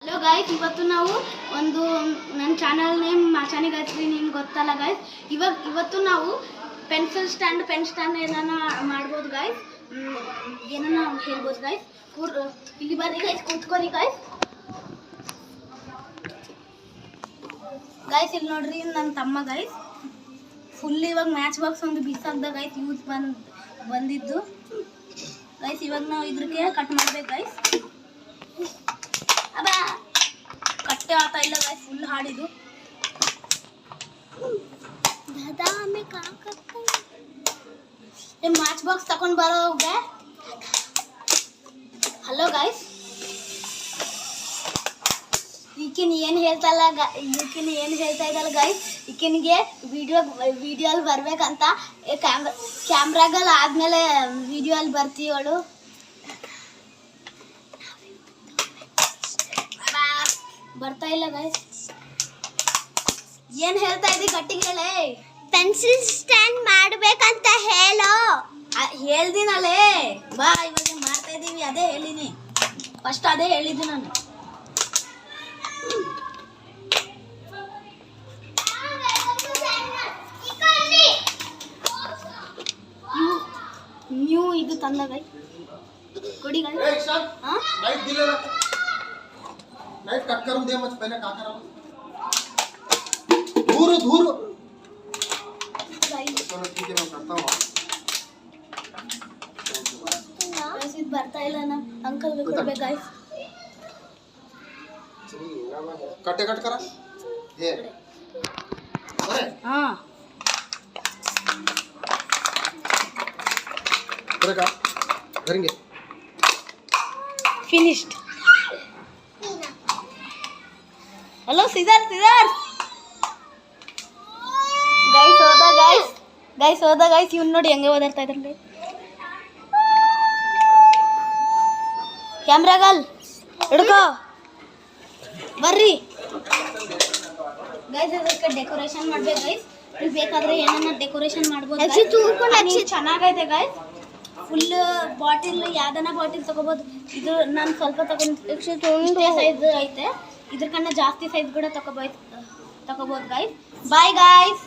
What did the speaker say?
Hello guys, ಇವತ್ತು ನಾವು ಒಂದು ನನ್ನ ಚಾನಲ್ ನೇಮ್ ಮಾಚಾನಿ ಗಾಯತ್ರಿ ನಿಮ್ಗೆ ಗೊತ್ತಲ್ಲ ಗಾಯ್ಸ್. ಇವತ್ತು ನಾವು ಪೆನ್ಸಿಲ್ ಸ್ಟ್ಯಾಂಡ್ ಪೆನ್ ಸ್ಟ್ಯಾಂಡ್ ಏನಾನ ಮಾಡ್ಬೋದು ಗಾಯ್ಸ್, ಏನಾನ ಹೇಳ್ಬೋದು ಗಾಯ್ಸ್. ಇಲ್ಲಿ ಬರ್ರಿ ಗಾಯ್ಸ್, ಕೂತ್ಕೊರಿ ಗಾಯ್ಸ್. ಗಾಯ್ಸ್ ಇಲ್ಲಿ ನೋಡ್ರಿ, ನನ್ನ ತಮ್ಮ ಗಾಯ್ಸ್ ಫುಲ್ ಇವಾಗ ಮ್ಯಾಚ್ ಬಾಕ್ಸ್ ಒಂದು ಬಿಸಾಕ್ದ ಗಾಯ್ಸ್, ಯೂಸ್ ಬಂದಿದ್ದು ಗಾಯ್ಸ್. ಇವಾಗ ನಾವು ಇದ್ರಿಗೆ ಕಟ್ ಮಾಡ್ಬೇಕು ಗಾಯ್ಸ್. ಕಟ್ಟೆ ಆಗ್ತಾ ಇಲ್ಲ ಗಾಯ್ಸ್, ಫುಲ್ ಹಾಡಿದು. ಮ್ಯಾಚ್ ಬಾಕ್ಸ್ ತಗೊಂಡ್ ಬರೋಗೆ ಹಲೋ ಗಾಯ್ಸ್. ಈಕಿನ ಏನು ಹೇಳ್ತಾ ಇದ್ದಲ್ಲ ಗಾಯ್ಸ್, ಈಕಿನಿಗೆ ವಿಡಿಯೋ ಅಲ್ಲಿ ಬರ್ಬೇಕಂತ ಕ್ಯಾಮ್ರಾಗಲ್ಲಿ ಆದ್ಮೇಲೆ ವಿಡಿಯೋ ಅಲ್ಲಿ ಬರ್ತೀವಳು. ಬರ್ತಾ ಇಲ್ಲ ಗಾಯ್ಸ್. ಏನ್ ಹೇಳ್ತಾ ಇದ್ದಿ ಗಟ್ಟಿಗೆ ಹೇಳೇ. ಪೆನ್ಸಿಲ್ ಸ್ಟ್ಯಾಂಡ್ ಮಾಡ್ಬೇಕಂತ ಹೇಳೋ. ಹೇಳ್ದಿನಲ್ಲೇ ಬಾ, ಇವಾಗ ಮಾಡ್ತಾ ಇದೀವಿ. ಅದೇ ಹೇಳಿನಿ, ಫಸ್ಟ್ ಅದೇ ಹೇಳಿದ್ದು ನಾನು. ನ್ಯೂ ಇದು ತಂದ ಗೈ ಕೊಡಿ ಗೈ. लाइट कट करूं दे मत, पहले का करा धूर धूर चलो ठीक है, मैं करता हूं. गाइस ಇದು ಬರ್ತಾ ಇಲ್ಲ ना अंकल को ಕೊಡಬೇಕು गाइस. कटे कट करा ये अरे हां करेगा करेंगे फिनिश्ड. हेलो सीजर गाइस ಹೋದ गाइस ಇವ್ನು ನೋಡಿ ಹೆಂಗೆ ಓದಾಡ್ತಾ ಇದ್ದಾರೆ. ಕ್ಯಾಮ್ರಾಗಲ್ ಹಿಡ್ಕೋ ಬರ್ರಿ गाइस. ಅದಕ್ಕೆ ಡೆಕೋರೇಷನ್ ಮಾಡ್ಬೇಕು गाइस. ನೀವು ಬೇಕಾದ್ರೆ ಏನನ್ನ ಡೆಕೋರೇಷನ್ ಮಾಡ್ಬೋದು. ಚೆನ್ನಾಗೈತೆ गाइस. ಫುಲ್ ಬಾಟಿಲ್ ಯಾವ್ದನ ಬಾಟಿಲ್ ತಗೋಬಹುದು. ಇದು ನಾನು ಸ್ವಲ್ಪ ತಗೊಂಡು ಸೈಜ್ ಐತೆ, ಇದ್ರಕನ್ನ ಜಾಸ್ತಿ ಸೈಜ್ ಕೂಡ ತಗೋಬಹುದು गाइस. ಬಾಯ್ गाइस.